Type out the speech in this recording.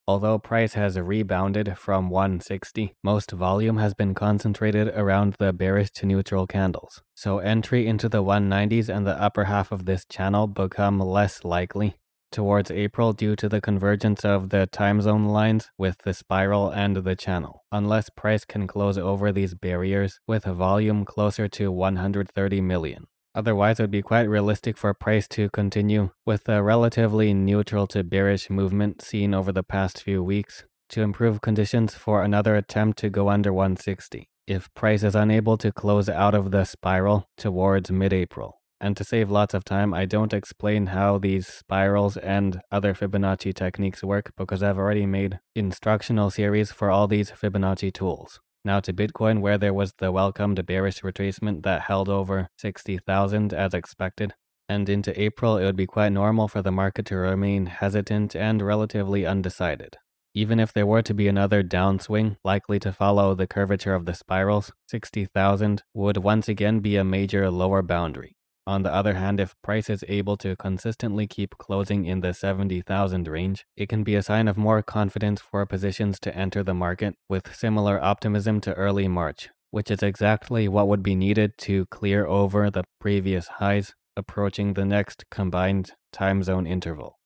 Although price has rebounded from 160, most volume has been concentrated around the bearish to neutral candles. So entry into the 190s and the upper half of this channel become less likely towards April due to the convergence of the time zone lines with the spiral and the channel, unless price can close over these barriers with a volume closer to 130 million. Otherwise, it would be quite realistic for price to continue with a relatively neutral to bearish movement seen over the past few weeks to improve conditions for another attempt to go under 160 if price is unable to close out of the spiral towards mid-April. And to save lots of time, I don't explain how these spirals and other Fibonacci techniques work because I've already made instructional series for all these Fibonacci tools. Now to Bitcoin, where there was the welcomed bearish retracement that held over 60,000 as expected. And into April, it would be quite normal for the market to remain hesitant and relatively undecided. Even if there were to be another downswing likely to follow the curvature of the spirals, 60,000 would once again be a major lower boundary. On the other hand, if price is able to consistently keep closing in the 70,000 range, it can be a sign of more confidence for positions to enter the market with similar optimism to early March, which is exactly what would be needed to clear over the previous highs approaching the next combined time zone interval.